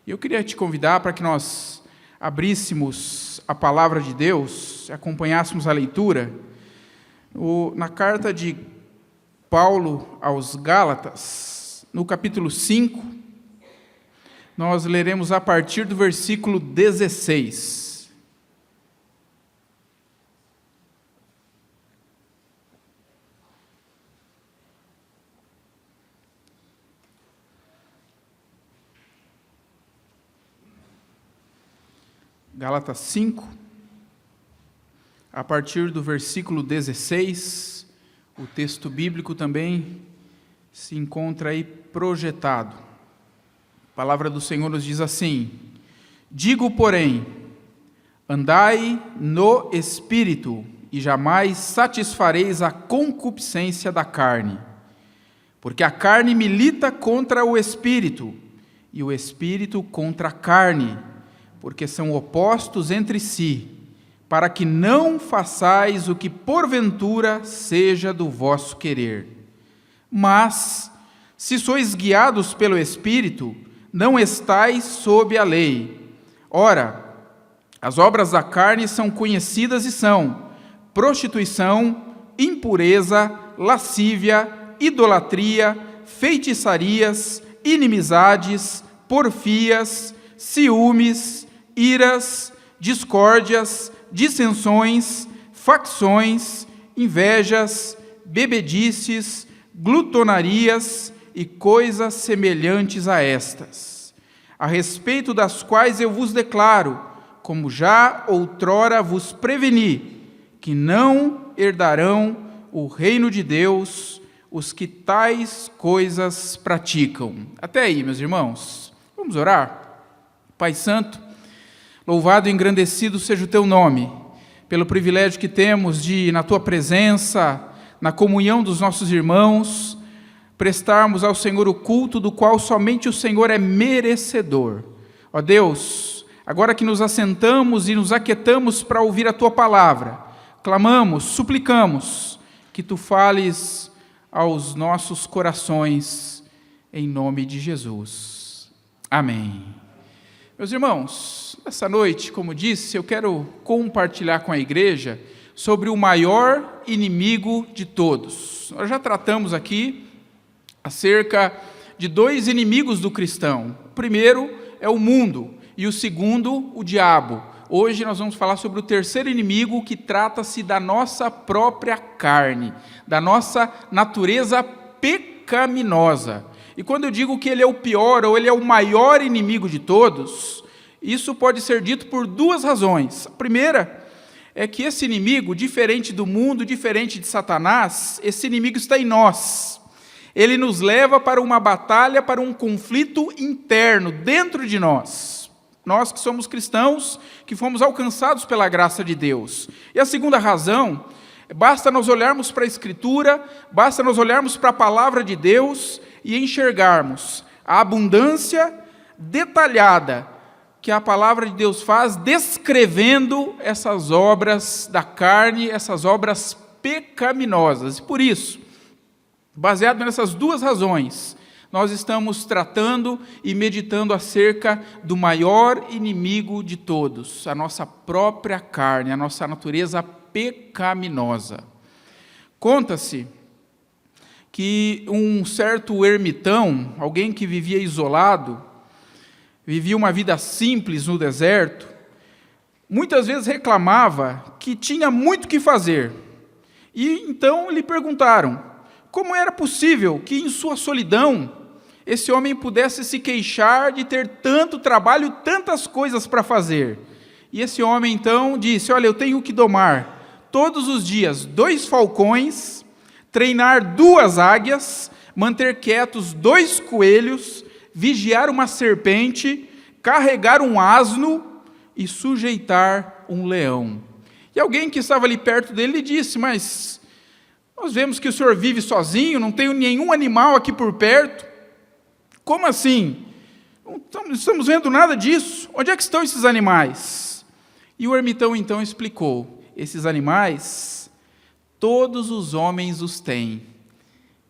E eu queria te convidar para que nós abríssemos a palavra de Deus, acompanhássemos a leitura, na carta de Paulo aos Gálatas, no capítulo 5, nós leremos a partir do versículo 16. Gálatas 5, a partir do versículo 16, o texto bíblico também se encontra aí projetado. A palavra do Senhor nos diz assim: digo, porém, andai no Espírito, e jamais satisfareis a concupiscência da carne. Porque a carne milita contra o Espírito, e o Espírito contra a carne, porque são opostos entre si, para que não façais o que porventura seja do vosso querer. Mas, se sois guiados pelo Espírito, não estais sob a lei. Ora, as obras da carne são conhecidas e são prostituição, impureza, lascívia, idolatria, feitiçarias, inimizades, porfias, ciúmes, iras, discórdias, dissensões, facções, invejas, bebedices, glutonarias e coisas semelhantes a estas, a respeito das quais eu vos declaro, como já outrora vos preveni, que não herdarão o reino de Deus os que tais coisas praticam. Até aí, meus irmãos. Vamos orar? Pai Santo, louvado e engrandecido seja o Teu nome, pelo privilégio que temos de, na Tua presença, na comunhão dos nossos irmãos, prestarmos ao Senhor o culto do qual somente o Senhor é merecedor. Ó Deus, agora que nos assentamos e nos aquietamos para ouvir a Tua palavra, clamamos, suplicamos que Tu fales aos nossos corações, em nome de Jesus. Amém. Meus irmãos, essa noite, como disse, eu quero compartilhar com a igreja sobre o maior inimigo de todos. Nós já tratamos aqui acerca de dois inimigos do cristão. O primeiro é o mundo e o segundo, o diabo. Hoje nós vamos falar sobre o terceiro inimigo, que trata-se da nossa própria carne, da nossa natureza pecaminosa. E quando eu digo que ele é o pior ou ele é o maior inimigo de todos, isso pode ser dito por duas razões. A primeira é que esse inimigo, diferente do mundo, diferente de Satanás, esse inimigo está em nós. Ele nos leva para uma batalha, para um conflito interno, dentro de nós. Nós que somos cristãos, que fomos alcançados pela graça de Deus. E a segunda razão, basta nós olharmos para a Escritura, basta nós olharmos para a palavra de Deus e enxergarmos a abundância detalhada que a palavra de Deus faz, descrevendo essas obras da carne, essas obras pecaminosas. E por isso, baseado nessas duas razões, nós estamos tratando e meditando acerca do maior inimigo de todos, a nossa própria carne, a nossa natureza pecaminosa. Conta-se que um certo ermitão, alguém que vivia isolado, vivia uma vida simples no deserto, muitas vezes reclamava que tinha muito o que fazer. E então lhe perguntaram como era possível que em sua solidão esse homem pudesse se queixar de ter tanto trabalho, tantas coisas para fazer. E esse homem então disse: olha, eu tenho que domar todos os dias 2 falcões, treinar 2 águias, manter quietos 2 coelhos, vigiar uma serpente, carregar um asno e sujeitar um leão. E alguém que estava ali perto dele lhe disse: mas nós vemos que o senhor vive sozinho, não tem nenhum animal aqui por perto. Como assim? Não estamos vendo nada disso. Onde é que estão esses animais? E o ermitão então explicou: esses animais, todos os homens os têm,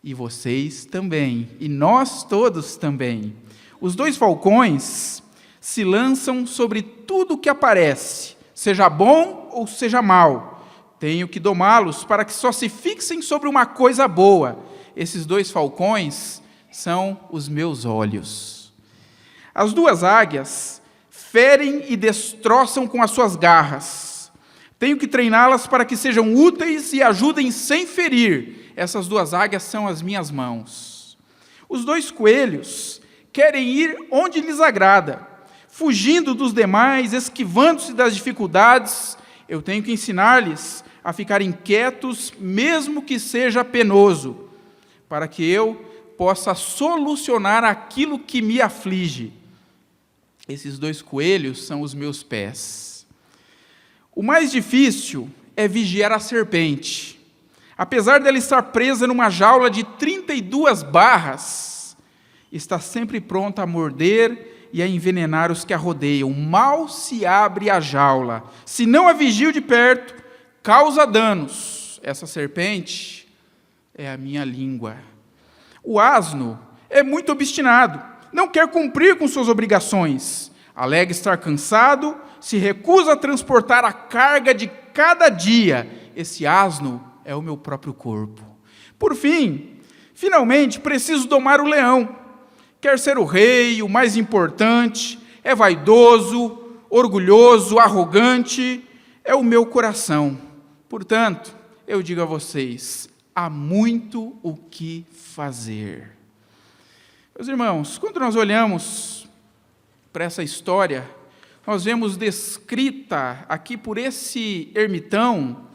e vocês também, e nós todos também. Os 2 falcões se lançam sobre tudo o que aparece, seja bom ou seja mal. Tenho que domá-los para que só se fixem sobre uma coisa boa. Esses 2 falcões são os meus olhos. As 2 águias ferem e destroçam com as suas garras. Tenho que treiná-las para que sejam úteis e ajudem sem ferir. Essas 2 águias são as minhas mãos. Os 2 coelhos querem ir onde lhes agrada, fugindo dos demais, esquivando-se das dificuldades. Eu tenho que ensinar-lhes a ficarem quietos, mesmo que seja penoso, para que eu possa solucionar aquilo que me aflige. Esses 2 coelhos são os meus pés. O mais difícil é vigiar a serpente. Apesar dela estar presa numa jaula de 32 barras, está sempre pronta a morder e a envenenar os que a rodeiam. Mal se abre a jaula. Se não a vigio de perto, causa danos. Essa serpente é a minha língua. O asno é muito obstinado, não quer cumprir com suas obrigações. Alega estar cansado, se recusa a transportar a carga de cada dia. Esse asno é o meu próprio corpo. Por fim, finalmente, preciso domar o leão. Quer ser o rei, o mais importante, é vaidoso, orgulhoso, arrogante, é o meu coração. Portanto, eu digo a vocês, há muito o que fazer. Meus irmãos, quando nós olhamos para essa história, nós vemos descrita aqui por esse ermitão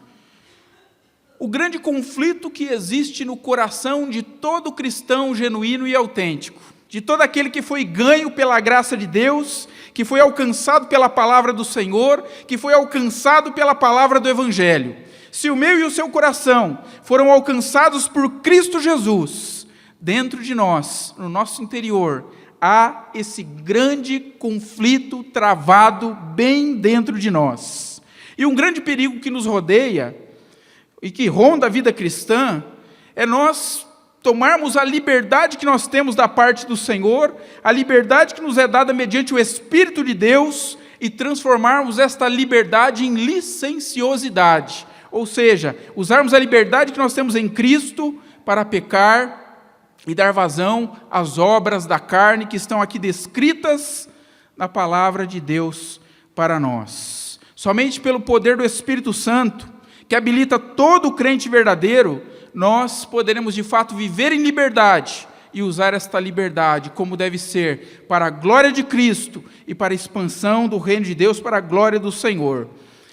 o grande conflito que existe no coração de todo cristão genuíno e autêntico, de todo aquele que foi ganho pela graça de Deus, que foi alcançado pela palavra do Senhor, que foi alcançado pela palavra do Evangelho. Se o meu e o seu coração foram alcançados por Cristo Jesus, dentro de nós, no nosso interior, há esse grande conflito travado bem dentro de nós. E um grande perigo que nos rodeia e que ronda a vida cristã é nós tomarmos a liberdade que nós temos da parte do Senhor, a liberdade que nos é dada mediante o Espírito de Deus, e transformarmos esta liberdade em licenciosidade. Ou seja, usarmos a liberdade que nós temos em Cristo para pecar e dar vazão às obras da carne que estão aqui descritas na palavra de Deus para nós. Somente pelo poder do Espírito Santo, que habilita todo crente verdadeiro, nós poderemos de fato viver em liberdade e usar esta liberdade como deve ser, para a glória de Cristo e para a expansão do reino de Deus, para a glória do Senhor.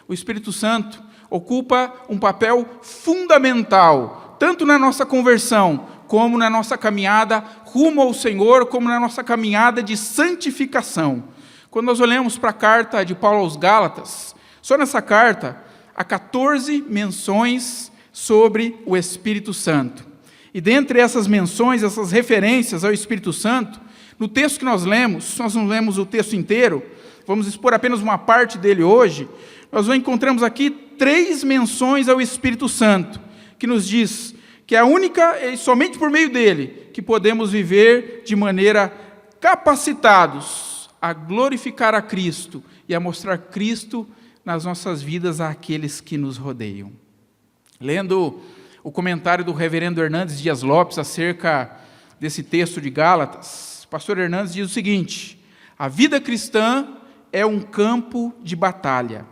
O Espírito Santo ocupa um papel fundamental, tanto na nossa conversão, como na nossa caminhada rumo ao Senhor, como na nossa caminhada de santificação. Quando nós olhamos para a carta de Paulo aos Gálatas, só nessa carta há 14 menções sobre o Espírito Santo. E dentre essas menções, essas referências ao Espírito Santo, no texto que nós não lemos o texto inteiro, vamos expor apenas uma parte dele hoje, nós encontramos aqui 3 menções ao Espírito Santo, que nos diz que é a única e somente por meio dele que podemos viver de maneira capacitados a glorificar a Cristo e a mostrar Cristo nas nossas vidas àqueles que nos rodeiam. Lendo o comentário do reverendo Hernandes Dias Lopes acerca desse texto de Gálatas, o pastor Hernandes diz o seguinte: a vida cristã é um campo de batalha.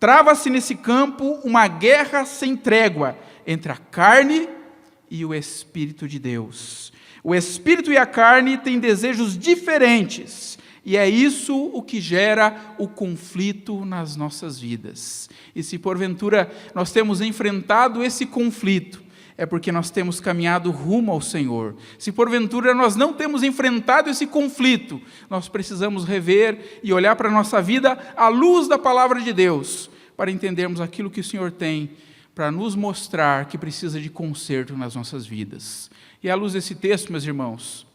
Trava-se nesse campo uma guerra sem trégua entre a carne e o Espírito de Deus. O Espírito e a carne têm desejos diferentes, e é isso o que gera o conflito nas nossas vidas. E se porventura nós temos enfrentado esse conflito, é porque nós temos caminhado rumo ao Senhor. Se porventura nós não temos enfrentado esse conflito, nós precisamos rever e olhar para a nossa vida à luz da palavra de Deus, para entendermos aquilo que o Senhor tem para nos mostrar que precisa de conserto nas nossas vidas. E à luz desse texto, meus irmãos,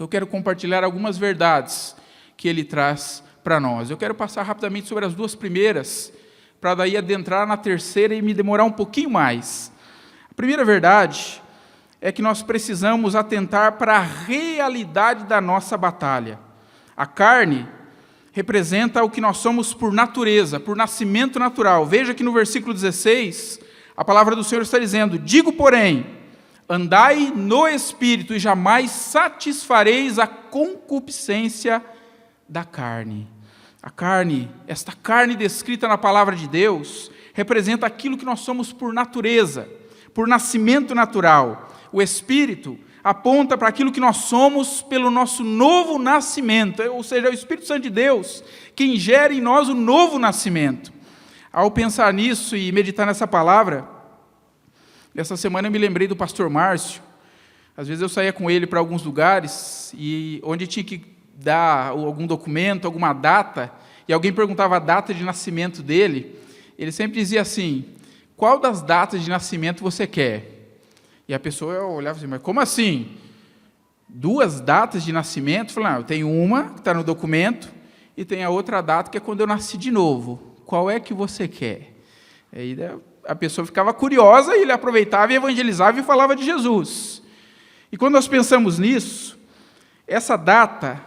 eu quero compartilhar algumas verdades que ele traz para nós. Eu quero passar rapidamente sobre as 2 primeiras, para daí adentrar na terceira e me demorar um pouquinho mais. A primeira verdade é que nós precisamos atentar para a realidade da nossa batalha. A carne representa o que nós somos por natureza, por nascimento natural. Veja que no versículo 16, a palavra do Senhor está dizendo: digo, porém, andai no Espírito e jamais satisfareis a concupiscência da carne. A carne, esta carne descrita na palavra de Deus, representa aquilo que nós somos por natureza, por nascimento natural. O Espírito aponta para aquilo que nós somos pelo nosso novo nascimento, ou seja, é o Espírito Santo de Deus quem gera em nós o novo nascimento. Ao pensar nisso e meditar nessa palavra, essa semana eu me lembrei do pastor Márcio. Às vezes eu saía com ele para alguns lugares, e onde tinha que dar algum documento, alguma data, e alguém perguntava a data de nascimento dele, ele sempre dizia assim: qual das datas de nascimento você quer? E a pessoa olhava assim: mas como assim? 2 datas de nascimento? Eu falei: não, eu tenho uma que está no documento, e tem a outra data que é quando eu nasci de novo. Qual é que você quer? Aí a pessoa ficava curiosa, e ele aproveitava e evangelizava e falava de Jesus. E quando nós pensamos nisso, essa data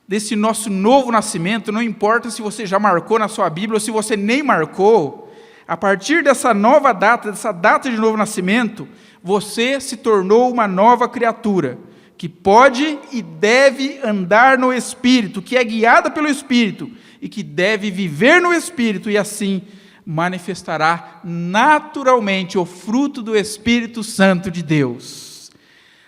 desse nosso novo nascimento, não importa se você já marcou na sua Bíblia ou se você nem marcou, a partir dessa nova data, dessa data de novo nascimento, você se tornou uma nova criatura, que pode e deve andar no Espírito, que é guiada pelo Espírito, e que deve viver no Espírito, e assim manifestará naturalmente o fruto do Espírito Santo de Deus.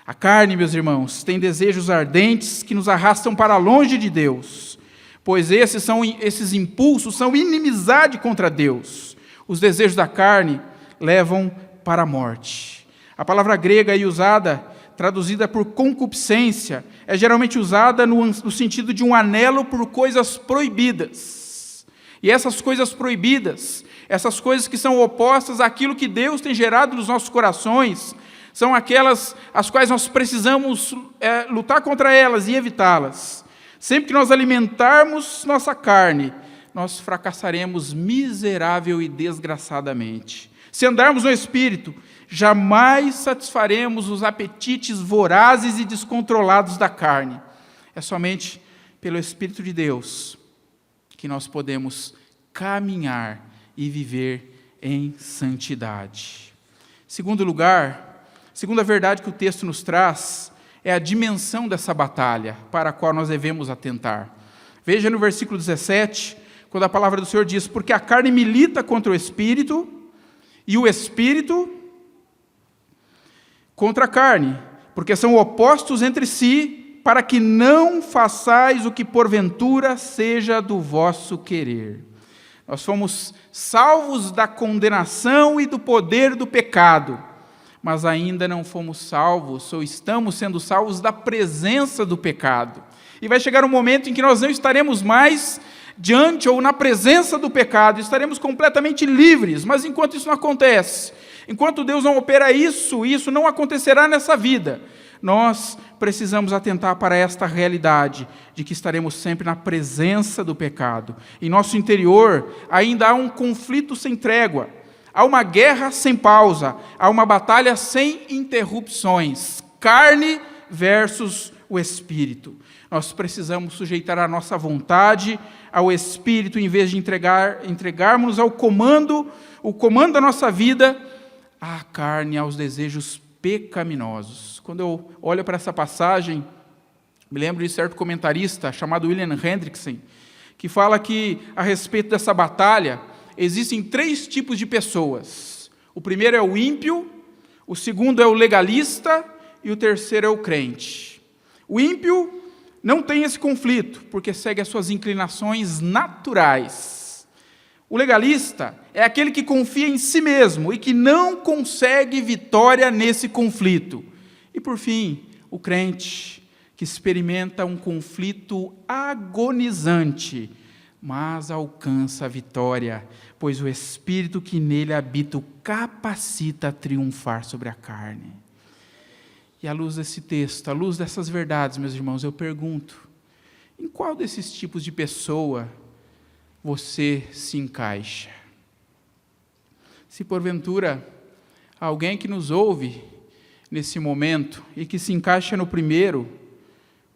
A carne, meus irmãos, tem desejos ardentes que nos arrastam para longe de Deus, pois esses impulsos são inimizade contra Deus. Os desejos da carne levam para a morte. A palavra grega aí usada, traduzida por concupiscência, é geralmente usada no sentido de um anelo por coisas proibidas. E essas coisas proibidas, essas coisas que são opostas àquilo que Deus tem gerado nos nossos corações, são aquelas as quais nós precisamos lutar contra elas e evitá-las. Sempre que nós alimentarmos nossa carne, nós fracassaremos miserável e desgraçadamente. Se andarmos no Espírito, jamais satisfaremos os apetites vorazes e descontrolados da carne. É somente pelo Espírito de Deus que nós podemos caminhar e viver em santidade. Segundo lugar, segunda verdade que o texto nos traz é a dimensão dessa batalha para a qual nós devemos atentar. Veja no versículo 17, quando a palavra do Senhor diz: porque a carne milita contra o Espírito, e o Espírito contra a carne, porque são opostos entre si, para que não façais o que porventura seja do vosso querer. Nós fomos salvos da condenação e do poder do pecado, mas ainda não fomos salvos, ou estamos sendo salvos da presença do pecado. E vai chegar um momento em que nós não estaremos mais diante ou na presença do pecado, estaremos completamente livres. Mas enquanto isso não acontece, enquanto Deus não opera isso não acontecerá nessa vida, nós precisamos atentar para esta realidade de que estaremos sempre na presença do pecado. Em nosso interior ainda há um conflito sem trégua, há uma guerra sem pausa, há uma batalha sem interrupções, carne versus o Espírito. Nós precisamos sujeitar a nossa vontade ao Espírito, em vez de entregarmos o comando da nossa vida à carne, aos desejos pecaminosos. Quando eu olho para essa passagem, me lembro de certo comentarista chamado William Hendrickson, que fala que, a respeito dessa batalha, existem 3 tipos de pessoas. O primeiro é o ímpio, o segundo é o legalista e o terceiro é o crente. O ímpio não tem esse conflito, porque segue as suas inclinações naturais. O legalista é aquele que confia em si mesmo e que não consegue vitória nesse conflito. E, por fim, o crente, que experimenta um conflito agonizante, mas alcança a vitória, pois o Espírito que nele habita o capacita a triunfar sobre a carne. E à luz desse texto, à luz dessas verdades, meus irmãos, eu pergunto: em qual desses tipos de pessoa você se encaixa? Se porventura alguém que nos ouve nesse momento e que se encaixa no primeiro,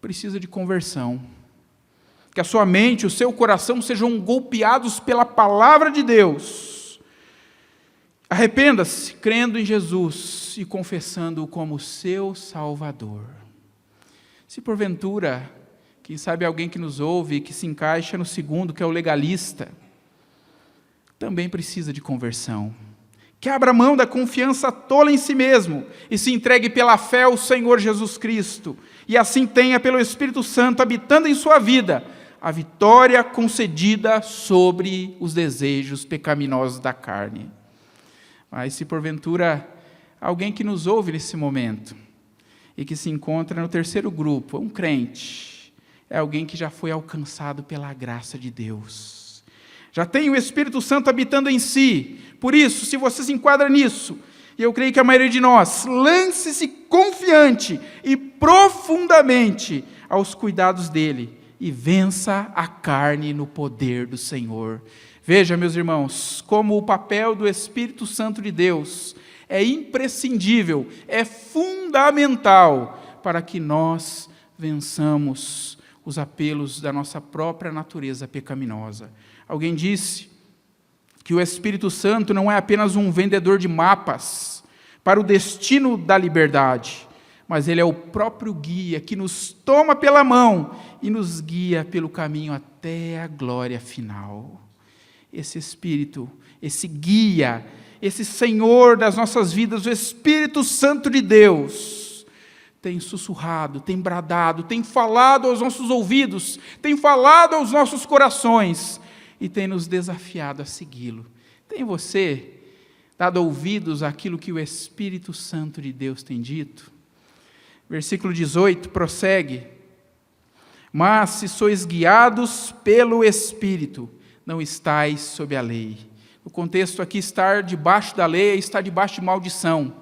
precisa de conversão. que a sua mente, o seu coração sejam golpeados pela palavra de Deus. Arrependa-se, crendo em Jesus e confessando-o como seu Salvador. Se porventura, quem sabe alguém que nos ouve e que se encaixa no segundo, que é o legalista, também precisa de conversão. Que abra mão da confiança tola em si mesmo e se entregue pela fé ao Senhor Jesus Cristo, e assim tenha pelo Espírito Santo habitando em sua vida a vitória concedida sobre os desejos pecaminosos da carne. Mas se porventura alguém que nos ouve nesse momento e que se encontra no terceiro grupo, um crente, é alguém que já foi alcançado pela graça de Deus, já tem o Espírito Santo habitando em si. Por isso, se você se enquadra nisso, e eu creio que a maioria de nós, lance-se confiante e profundamente aos cuidados dele e vença a carne no poder do Senhor. Veja, meus irmãos, como o papel do Espírito Santo de Deus é imprescindível, é fundamental para que nós vençamos os apelos da nossa própria natureza pecaminosa. Alguém disse que o Espírito Santo não é apenas um vendedor de mapas para o destino da liberdade, mas ele é o próprio guia que nos toma pela mão e nos guia pelo caminho até a glória final. Esse Espírito, esse guia, esse Senhor das nossas vidas, o Espírito Santo de Deus, tem sussurrado, tem bradado, tem falado aos nossos ouvidos, tem falado aos nossos corações e tem nos desafiado a segui-lo. Tem você dado ouvidos àquilo que o Espírito Santo de Deus tem dito? Versículo 18 prossegue: mas se sois guiados pelo Espírito, não estais sob a lei. O contexto aqui, estar debaixo da lei é estar debaixo de maldição,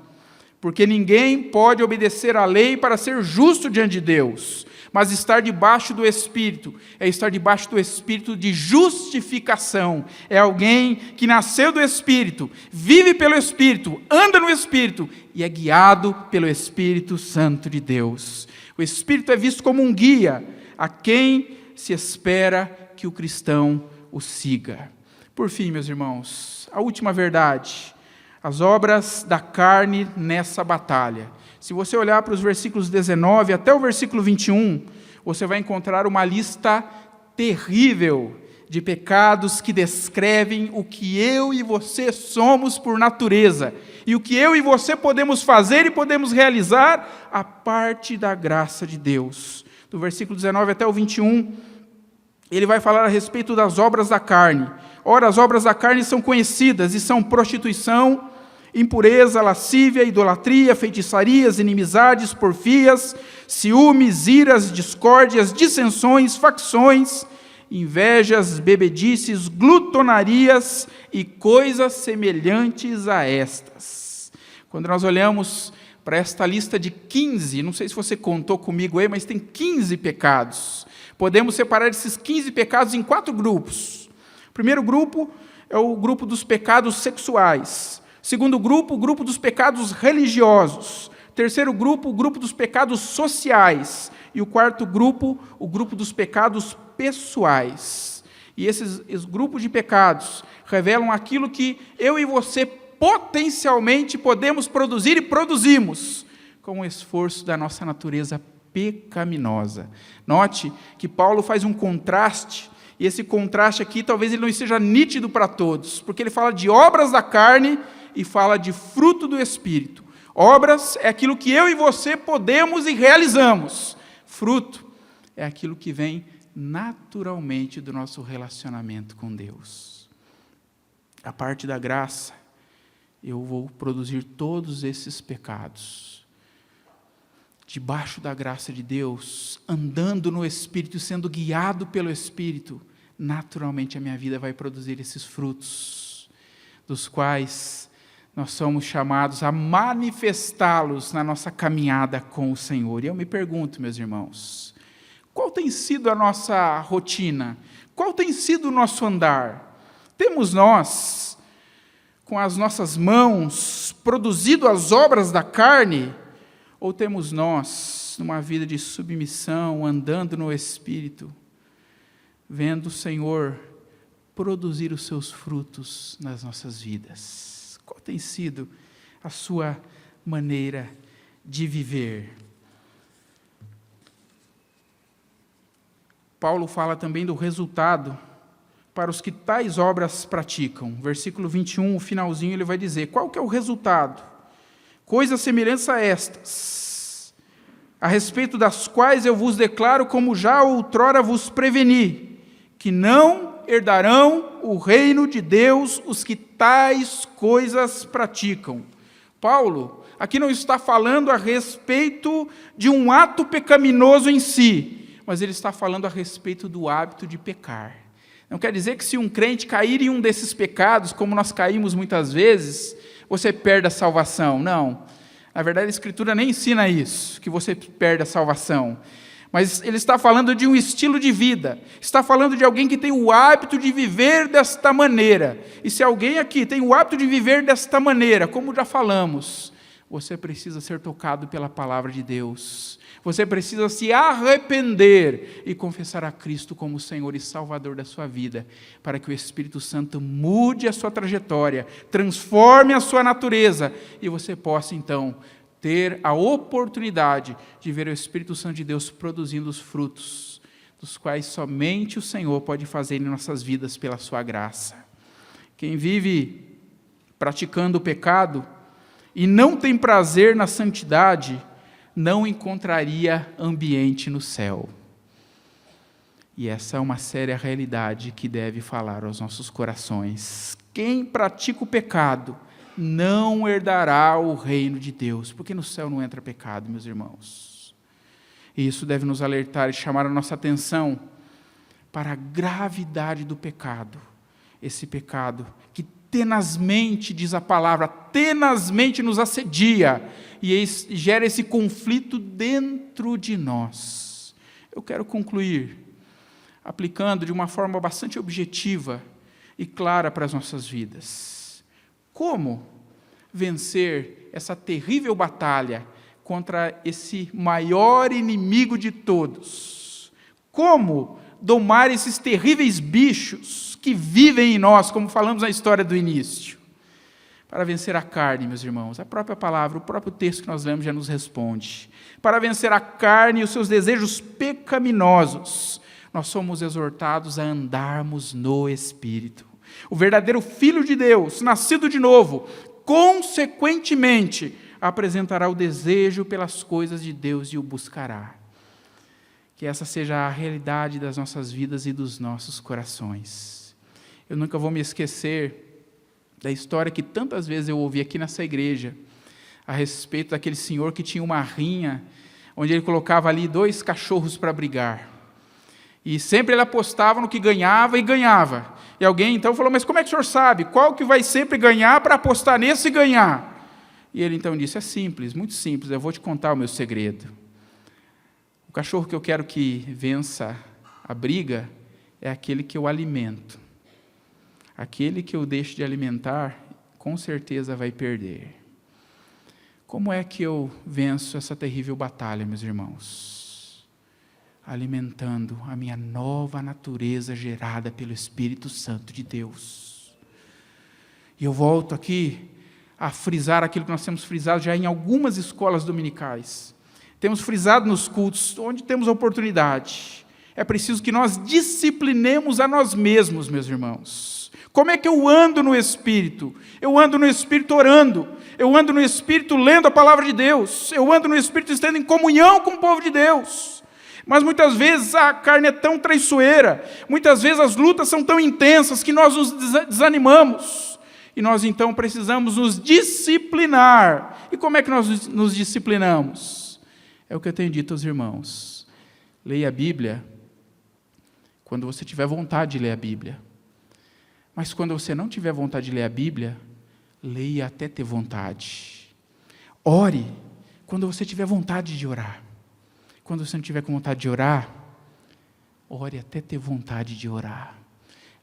porque ninguém pode obedecer à lei para ser justo diante de Deus, mas estar debaixo do Espírito é estar debaixo do Espírito de justificação. É alguém que nasceu do Espírito, vive pelo Espírito, anda no Espírito e é guiado pelo Espírito Santo de Deus. O Espírito é visto como um guia a quem se espera que o cristão o siga. Por fim, meus irmãos, a última verdade: as obras da carne nessa batalha. Se você olhar para os versículos 19 até o versículo 21, você vai encontrar uma lista terrível de pecados que descrevem o que eu e você somos por natureza, e o que eu e você podemos fazer e podemos realizar a parte da graça de Deus. Do versículo 19 até o 21, ele vai falar a respeito das obras da carne. Ora, as obras da carne são conhecidas e são prostituição, impureza, lascívia, idolatria, feitiçarias, inimizades, porfias, ciúmes, iras, discórdias, dissensões, facções, invejas, bebedices, glutonarias e coisas semelhantes a estas. Quando nós olhamos para esta lista de 15, não sei se você contou comigo aí, mas tem 15 pecados. Podemos separar esses 15 pecados em 4 grupos. O primeiro grupo é o grupo dos pecados sexuais. Segundo grupo, o grupo dos pecados religiosos. Terceiro grupo, o grupo dos pecados sociais. E o quarto grupo, o grupo dos pecados pessoais. E esses grupos de pecados revelam aquilo que eu e você potencialmente podemos produzir e produzimos com o esforço da nossa natureza pecaminosa. Note que Paulo faz um contraste, e esse contraste aqui talvez ele não seja nítido para todos, porque ele fala de obras da carne e fala de fruto do Espírito. Obras é aquilo que eu e você podemos e realizamos. Fruto é aquilo que vem naturalmente do nosso relacionamento com Deus. A parte da graça, eu vou produzir todos esses pecados. Debaixo da graça de Deus, andando no Espírito, sendo guiado pelo Espírito, naturalmente a minha vida vai produzir esses frutos, dos quais nós somos chamados a manifestá-los na nossa caminhada com o Senhor. E eu me pergunto, meus irmãos, qual tem sido a nossa rotina? Qual tem sido o nosso andar? Temos nós, com as nossas mãos, produzido as obras da carne? Ou temos nós, numa vida de submissão, andando no Espírito, vendo o Senhor produzir os seus frutos nas nossas vidas. Qual tem sido a sua maneira de viver? Paulo fala também do resultado para os que tais obras praticam. Versículo 21, o finalzinho, ele vai dizer, qual que é o resultado? Coisas semelhantes a estas, a respeito das quais eu vos declaro, como já outrora vos preveni, que não herdarão o reino de Deus os que tais coisas praticam. Paulo aqui não está falando a respeito de um ato pecaminoso em si, mas ele está falando a respeito do hábito de pecar. Não quer dizer que se um crente cair em um desses pecados, como nós caímos muitas vezes, você perde a salvação. Não. Na verdade, a Escritura nem ensina isso, que você perde a salvação. Mas ele está falando de um estilo de vida. Está falando de alguém que tem o hábito de viver desta maneira. E se alguém aqui tem o hábito de viver desta maneira, como já falamos, você precisa ser tocado pela palavra de Deus. Você precisa se arrepender e confessar a Cristo como Senhor e Salvador da sua vida, para que o Espírito Santo mude a sua trajetória, transforme a sua natureza, e você possa, então, ter a oportunidade de ver o Espírito Santo de Deus produzindo os frutos, dos quais somente o Senhor pode fazer em nossas vidas pela sua graça. Quem vive praticando o pecado e não tem prazer na santidade, não encontraria ambiente no céu. E essa é uma séria realidade que deve falar aos nossos corações. Quem pratica o pecado não herdará o reino de Deus, porque no céu não entra pecado, meus irmãos. E isso deve nos alertar e chamar a nossa atenção para a gravidade do pecado. Esse pecado que tenazmente, diz a palavra, tenazmente nos assedia e gera esse conflito dentro de nós. Eu quero concluir aplicando de uma forma bastante objetiva e clara para as nossas vidas. Como vencer essa terrível batalha contra esse maior inimigo de todos? Como domar esses terríveis bichos que vivem em nós, como falamos na história do início? Para vencer a carne, meus irmãos, a própria palavra, o próprio texto que nós lemos já nos responde. Para vencer a carne e os seus desejos pecaminosos, nós somos exortados a andarmos no Espírito. O verdadeiro Filho de Deus, nascido de novo, consequentemente, apresentará o desejo pelas coisas de Deus e o buscará. Que essa seja a realidade das nossas vidas e dos nossos corações. Eu nunca vou me esquecer da história que tantas vezes eu ouvi aqui nessa igreja, a respeito daquele senhor que tinha uma rinha, onde ele colocava ali 2 cachorros para brigar. E sempre ele apostava no que ganhava e ganhava. E alguém então falou, mas como é que o senhor sabe? Qual que vai sempre ganhar para apostar nesse e ganhar? E ele então disse, é simples, muito simples, eu vou te contar o meu segredo. O cachorro que eu quero que vença a briga é aquele que eu alimento. Aquele que eu deixo de alimentar, com certeza vai perder. Como é que eu venço essa terrível batalha, meus irmãos? Alimentando a minha nova natureza gerada pelo Espírito Santo de Deus. E eu volto aqui a frisar aquilo que nós temos frisado já em algumas escolas dominicais. Temos frisado nos cultos, onde temos oportunidade. É preciso que nós disciplinemos a nós mesmos, meus irmãos. Como é que eu ando no Espírito? Eu ando no Espírito orando. Eu ando no Espírito lendo a palavra de Deus. Eu ando no Espírito estando em comunhão com o povo de Deus. Mas muitas vezes a carne é tão traiçoeira. Muitas vezes as lutas são tão intensas que nós nos desanimamos. E nós então precisamos nos disciplinar. E como é que nós nos disciplinamos? É o que eu tenho dito aos irmãos. Leia a Bíblia quando você tiver vontade de ler a Bíblia. Mas quando você não tiver vontade de ler a Bíblia, leia até ter vontade. Ore quando você tiver vontade de orar. Quando você não tiver com vontade de orar, ore até ter vontade de orar.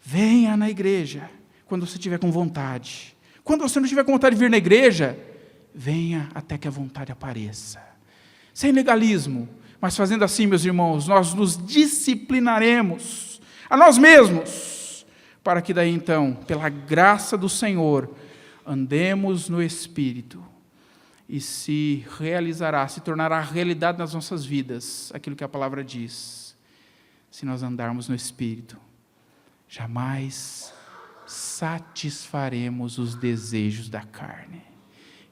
Venha na igreja quando você tiver com vontade. Quando você não tiver com vontade de vir na igreja, venha até que a vontade apareça. Sem legalismo, mas fazendo assim, meus irmãos, nós nos disciplinaremos a nós mesmos, para que daí então, pela graça do Senhor, andemos no Espírito e se tornará realidade nas nossas vidas, aquilo que a palavra diz. Se nós andarmos no Espírito, jamais satisfaremos os desejos da carne.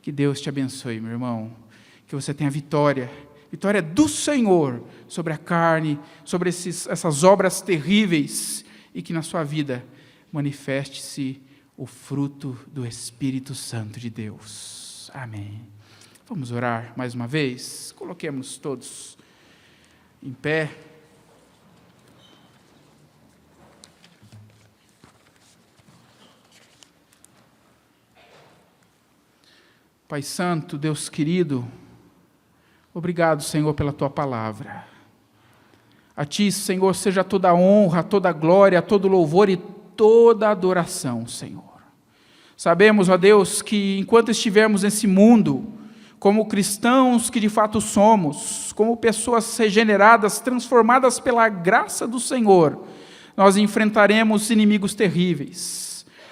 Que Deus te abençoe, meu irmão, que você tenha vitória do Senhor sobre a carne, sobre essas obras terríveis, e que na sua vida manifeste-se o fruto do Espírito Santo de Deus. Amém. Vamos orar mais uma vez? Coloquemos todos em pé. Pai Santo, Deus querido, obrigado, Senhor, pela Tua palavra. A Ti, Senhor, seja toda a honra, toda a glória, todo o louvor e toda a adoração, Senhor. Sabemos, ó Deus, que enquanto estivermos nesse mundo, como cristãos que de fato somos, como pessoas regeneradas, transformadas pela graça do Senhor, nós enfrentaremos inimigos terríveis.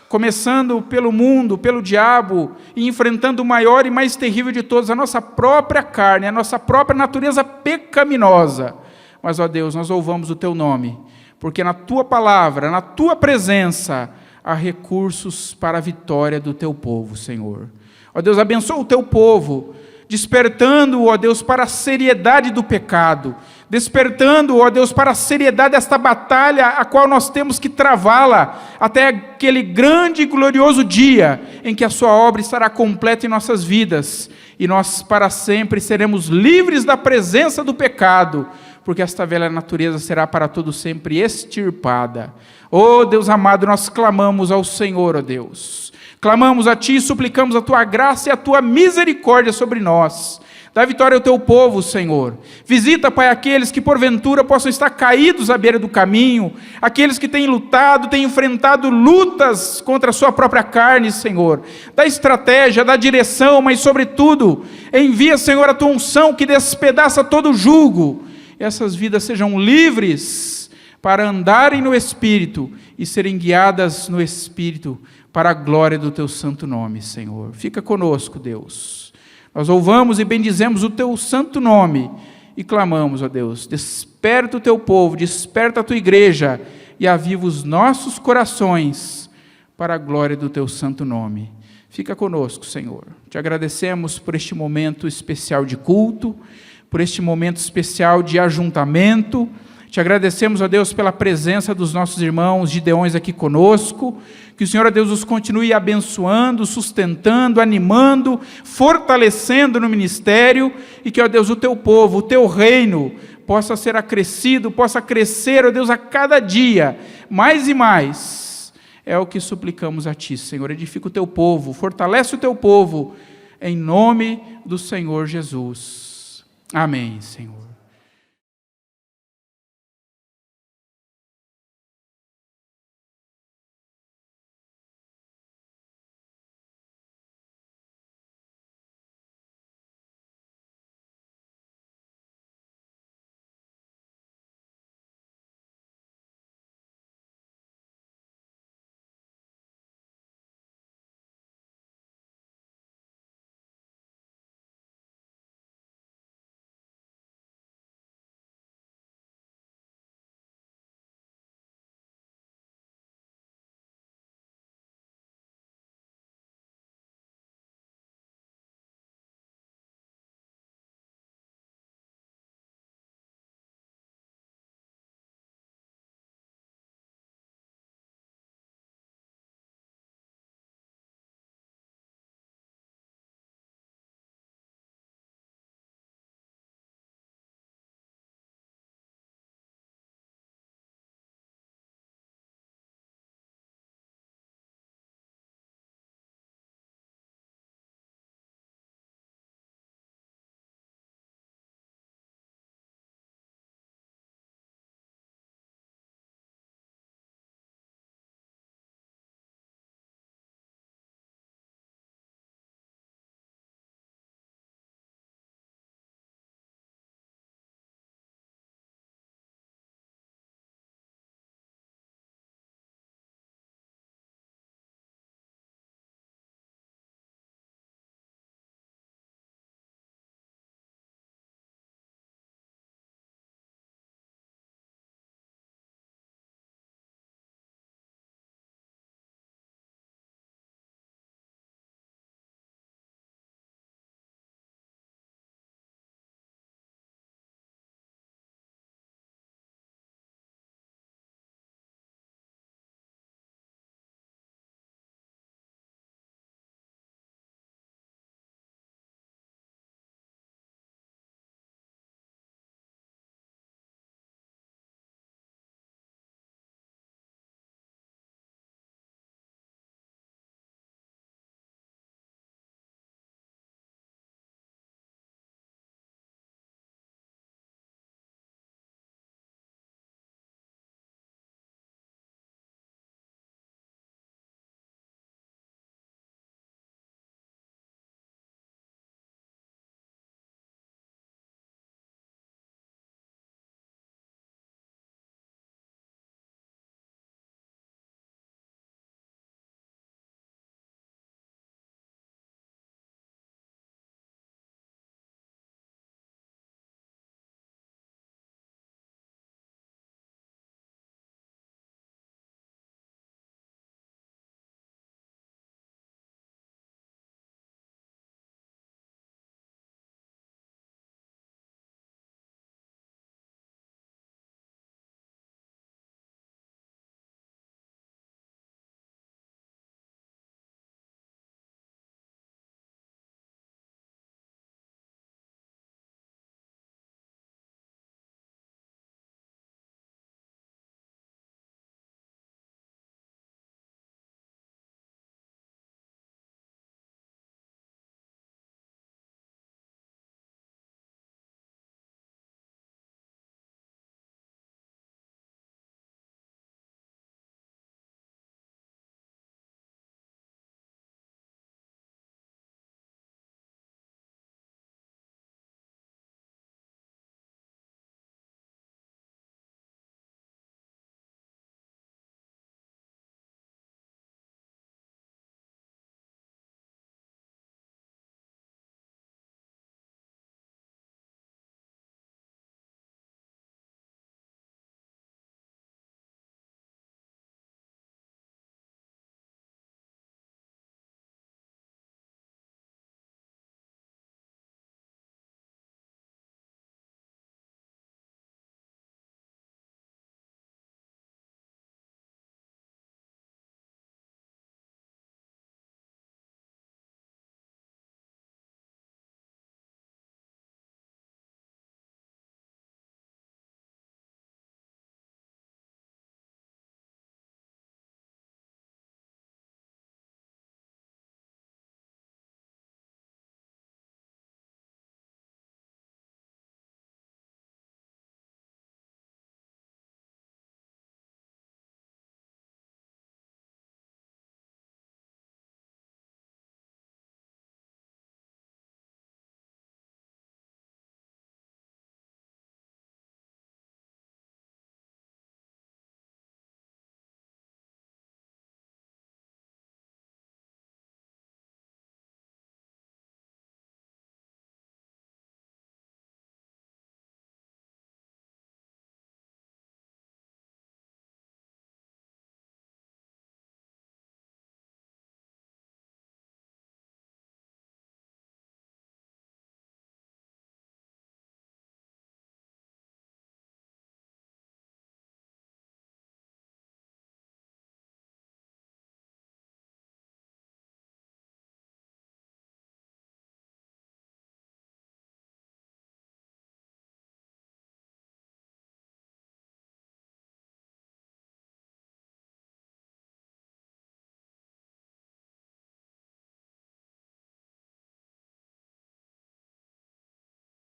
Começando pelo mundo, pelo diabo, e enfrentando o maior e mais terrível de todos, a nossa própria carne, a nossa própria natureza pecaminosa. Mas, ó Deus, nós louvamos o Teu nome, porque na Tua palavra, na Tua presença, há recursos para a vitória do Teu povo, Senhor. Ó Deus, abençoa o Teu povo, despertando, ó Deus, para a seriedade do pecado, despertando, ó Deus, para a seriedade desta batalha, a qual nós temos que travá-la, até aquele grande e glorioso dia, em que a Sua obra estará completa em nossas vidas, e nós para sempre seremos livres da presença do pecado, porque esta velha natureza será para todo sempre extirpada. Oh Deus amado, nós clamamos ao Senhor, ó Deus, clamamos a Ti e suplicamos a Tua graça e a Tua misericórdia sobre nós. Dá vitória ao Teu povo, Senhor. Visita, Pai, aqueles que porventura possam estar caídos à beira do caminho, aqueles que têm lutado, têm enfrentado lutas contra a sua própria carne, Senhor. Dá estratégia, dá direção, mas sobretudo, envia, Senhor, a Tua unção que despedaça todo o jugo. E essas vidas sejam livres para andarem no Espírito e serem guiadas no Espírito para a glória do Teu santo nome, Senhor. Fica conosco, Deus. Nós louvamos e bendizemos o Teu santo nome e clamamos, ó Deus, desperta o Teu povo, desperta a Tua igreja e aviva os nossos corações para a glória do Teu santo nome. Fica conosco, Senhor. Te agradecemos por este momento especial de culto, por este momento especial de ajuntamento. Te agradecemos, ó Deus, pela presença dos nossos irmãos gideões aqui conosco. Que o Senhor, ó Deus, os continue abençoando, sustentando, animando, fortalecendo no ministério. E que, ó Deus, o Teu povo, o Teu reino, possa ser acrescido, possa crescer, ó Deus, a cada dia, mais e mais. É o que suplicamos a Ti, Senhor. Edifica o Teu povo, fortalece o Teu povo, em nome do Senhor Jesus. Amém, Senhor.